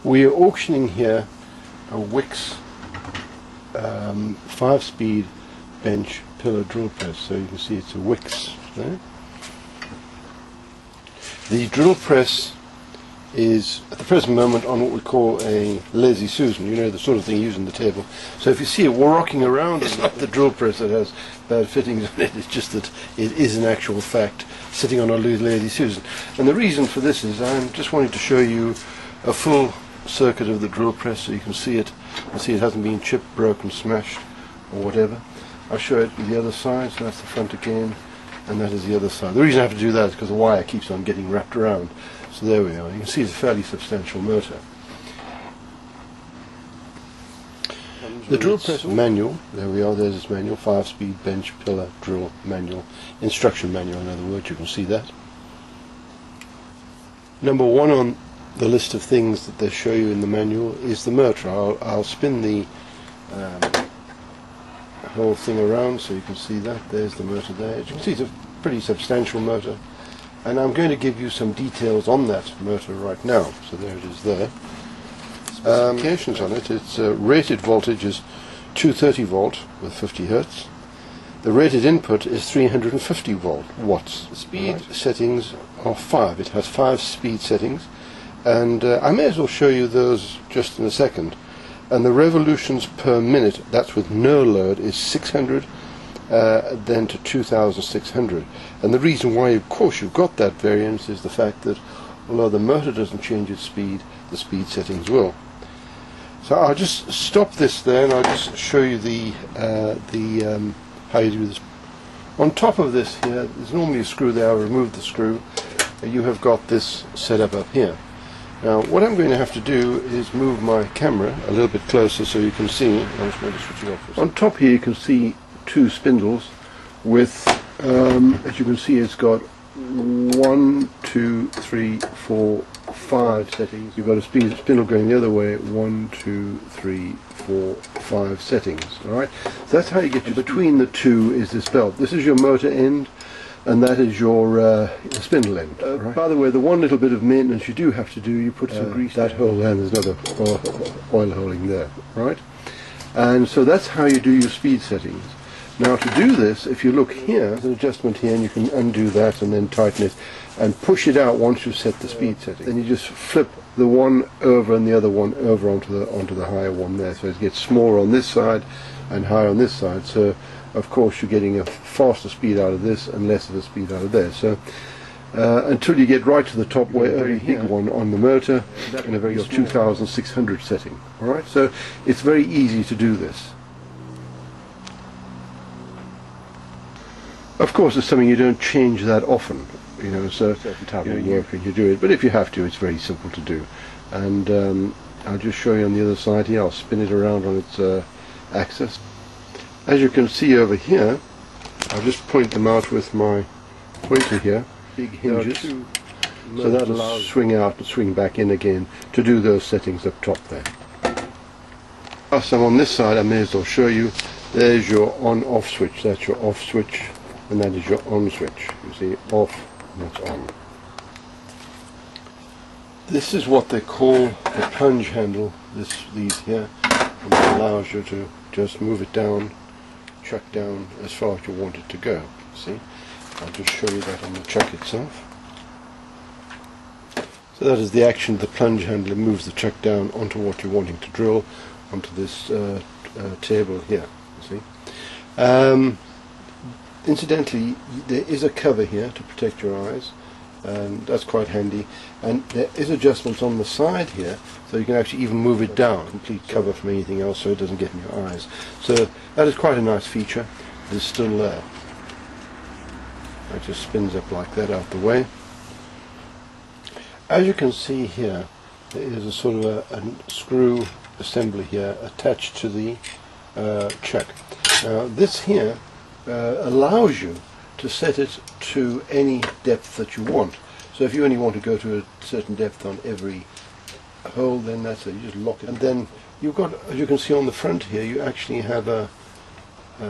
We are auctioning here a Wicks 5-speed bench pillar drill press. So you can see it's a Wicks there. The drill press is at the present moment on what we call a lazy Susan, you know, the sort of thing you use on the table. So if you see it rocking around, it's not the drill press that has bad fittings on it, it's just that it is in actual fact sitting on a lazy Susan. And the reason for this is I'm just wanting to show you a full circuit of the drill press so you can see it. You see it hasn't been chipped, broken, smashed or whatever. I'll show it with the other side, so that's the front again, and that is the other side. The reason I have to do that is because the wire keeps on getting wrapped around. So there we are. You can see it's a fairly substantial motor. The drill press manual, there we are, there's its manual, 5-speed bench pillar drill manual, instruction manual in other words, you can see that. Number one on the list of things that they show you in the manual is the motor. I'll spin the whole thing around so you can see that. There's the motor there. As you can see it's a pretty substantial motor. And I'm going to give you some details on that motor right now. So there it is there. Specifications on it. Its rated voltage is 230 volt with 50 Hertz. The rated input is 350 watts. The speed settings are 5. It has 5 speed settings. And I may as well show you those just in a second. And the revolutions per minute, that's with no load, is 600 then to 2600. And the reason why of course you've got that variance is the fact that although the motor doesn't change its speed, the speed settings will. So I'll just stop this there and I'll just show you the how you do this. On top of this here, there's normally a screw there. I'll remove the screw. You have got this set up here. Now what I'm going to have to do is move my camera a little bit closer so you can see. I'm just going to switch it off. On top here you can see 2 spindles with, as you can see, it's got 1, 2, 3, 4, 5 settings. You've got a spindle going the other way, 1, 2, 3, 4, 5 settings. Alright, so that's how you get to between the two is this belt. This is your motor end and that is your spindle end. Right? By the way, the one little bit of maintenance you do have to do, you put some grease that hole there and there's another oil holing there. Right? And so that's how you do your speed settings. Now to do this, if you look here, there's an adjustment here and you can undo that and then tighten it and push it out once you've set the speed setting. Then you just flip the one over and the other one over onto the higher one there. So it gets smaller on this side and higher on this side. So of course you're getting a faster speed out of this and less of a speed out of there. So until you get right to the top where a very big one on the motor in a very 2600 setting. Alright, so it's very easy to do this. Of course, it's something you don't change that often, you know, so certain type of work and you do it, but if you have to, it's very simple to do. And I'll just show you on the other side here. I'll spin it around on its axis. As you can see over here, I'll just point them out with my pointer here, big hinges, so that'll swing out and swing back in again to do those settings up top there. Whilst I'm on this side, I may as well show you. There's your on-off switch, that's your off switch. And that is your on switch. You see, off, and that's on. This is what they call the plunge handle, these here, and it allows you to just move it down, chuck down as far as you want it to go. See, I'll just show you that on the chuck itself. So that is the action of the plunge handle. It moves the chuck down onto what you're wanting to drill, onto this table here. You see. Incidentally, there is a cover here to protect your eyes, and that's quite handy. And there is adjustments on the side here, so you can actually even move it down, complete cover from anything else, so it doesn't get in your eyes. So that is quite a nice feature. It is still there. It just spins up like that out the way. As you can see here, there is a sort of a screw assembly here attached to the chuck. Now this here allows you to set it to any depth that you want. So if you only want to go to a certain depth on every hole, then that's it. You just lock it. And then you've got, as you can see on the front here, you actually have a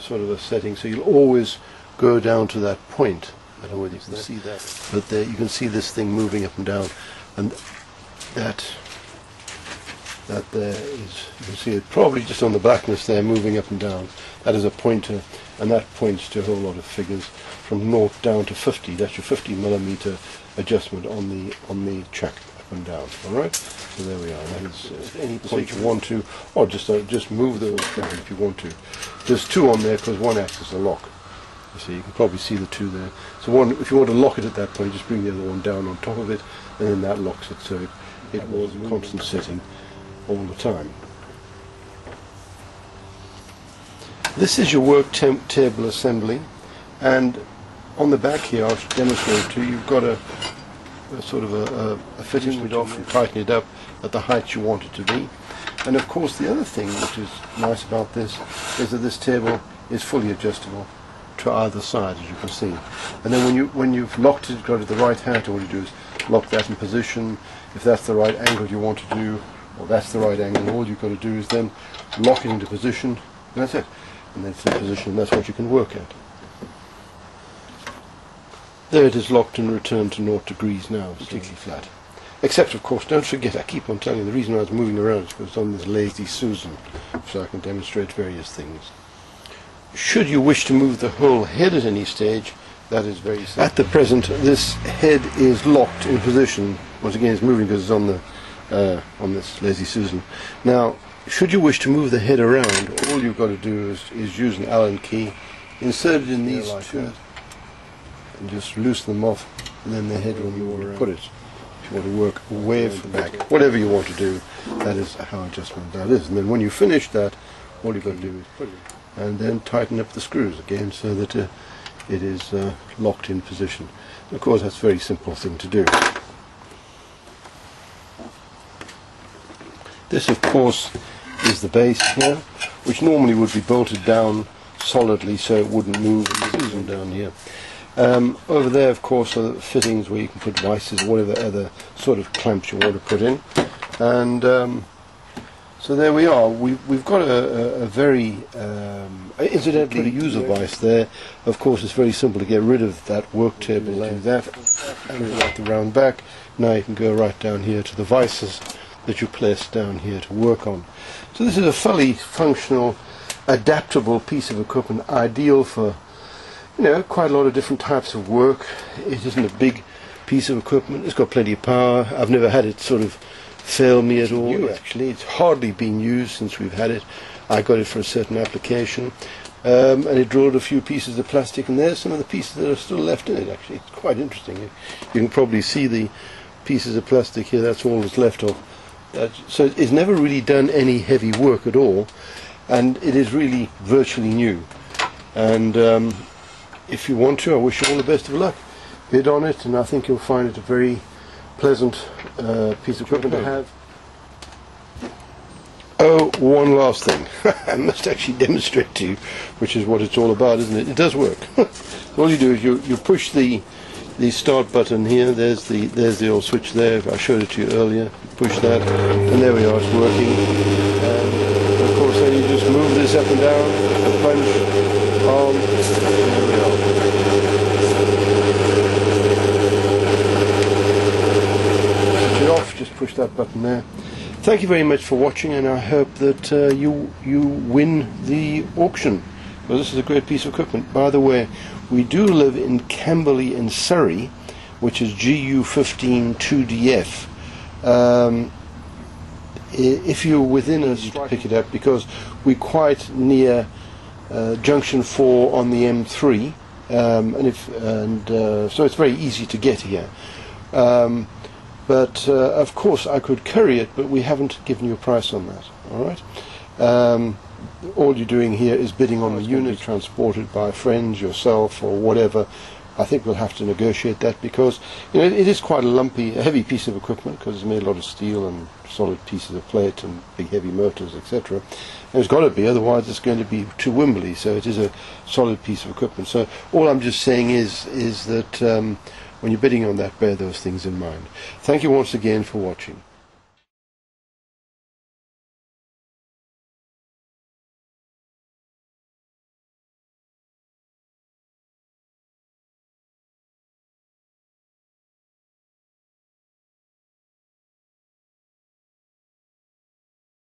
sort of a setting, so you'll always go down to that point. I don't know whether you can see that, but there you can see this thing moving up and down, and that that there is, you can see it probably just on the blackness there, moving up and down. That is a pointer, and that points to a whole lot of figures from 0 down to 50. That's your 50mm adjustment on the chuck up and down. All right. So there we are. That is any point you want to, or just move those down if you want to. There's two on there because one acts as a lock. You see, you can probably see the two there. So one, if you want to lock it at that point, just bring the other one down on top of it, and then that locks it, so it was a constant setting all the time. This is your work table assembly, and on the back here, I'll demonstrate to you, you've got a sort of a fitting it off and tighten it up at the height you want it to be. And of course the other thing which is nice about this is that this table is fully adjustable to either side, as you can see. And then when you've locked it, got it the right hand, all you do is lock that in position. If that's the right angle you want to do, or that's the right angle, all you've got to do is then lock it into position, and that's it. And then it's in position, and that's what you can work at. There it is locked and returned to 0 degrees now, completely flat. Except, of course, don't forget, I keep on telling you, the reason I was moving around is because it's on this lazy Susan, so I can demonstrate various things. Should you wish to move the whole head at any stage, that is very simple. At the present, this head is locked in position. Once again, it's moving because it's on this lazy Susan. Now, should you wish to move the head around, all you've got to do is use an Allen key, insert it in these two, and just loosen them off, and then the head will move where you put it. If you want to work away from back, whatever you want to do, that is how adjustment that is. And then when you finish that, all you've got to do is put it, and then tighten up the screws again so that it is locked in position. And of course, that's a very simple thing to do. This, of course, is the base here, which normally would be bolted down solidly so it wouldn't move, and down here. Over there, of course, are the fittings where you can put vices or whatever other sort of clamps you want to put in. And so there we are. We've got a very, incidentally, a user vice there. Of course, it's very simple to get rid of that work table. Do that, and right the round back. Now you can go right down here to the vices that you place down here to work on. So this is a fully functional, adaptable piece of equipment, ideal for, you know, quite a lot of different types of work. It isn't a big piece of equipment. It's got plenty of power. I've never had it sort of fail me at all. Actually, it's hardly been used since we've had it. I got it for a certain application, and it drilled a few pieces of plastic, and there's some of the pieces that are still left in it. Actually, it's quite interesting. You can probably see the pieces of plastic here. That's all that's left of. So it's never really done any heavy work at all, and it is really virtually new. And if you want to, I wish you all the best of luck. Bid on it, and I think you'll find it a very pleasant piece of equipment to have. Oh, one last thing. I must actually demonstrate to you, which is what it's all about, isn't it? It does work. All you do is you push the start button here. There's the old switch there. I showed it to you earlier. Push that, and there we are. It's working. And of course, then you just move this up and down. The punch on. There we are. Switch it off. Just push that button there. Thank you very much for watching, and I hope that you win the auction. Well, this is a great piece of equipment. By the way, we do live in Camberley in Surrey, which is GU15 2DF. If you're within us, you pick it up, because we're quite near Junction 4 on the M3, so it's very easy to get here. But of course I could carry it, but we haven't given you a price on that. All right. All you're doing here is bidding on the unit, transported by friends, yourself, or whatever. I think we'll have to negotiate that, because it is quite a heavy piece of equipment, because it's made a lot of steel and solid pieces of plate and big heavy motors, etc. And it's got to be, otherwise it's going to be too wimbly. So it is a solid piece of equipment. So all I'm just saying is that when you're bidding on that, bear those things in mind. Thank you once again for watching.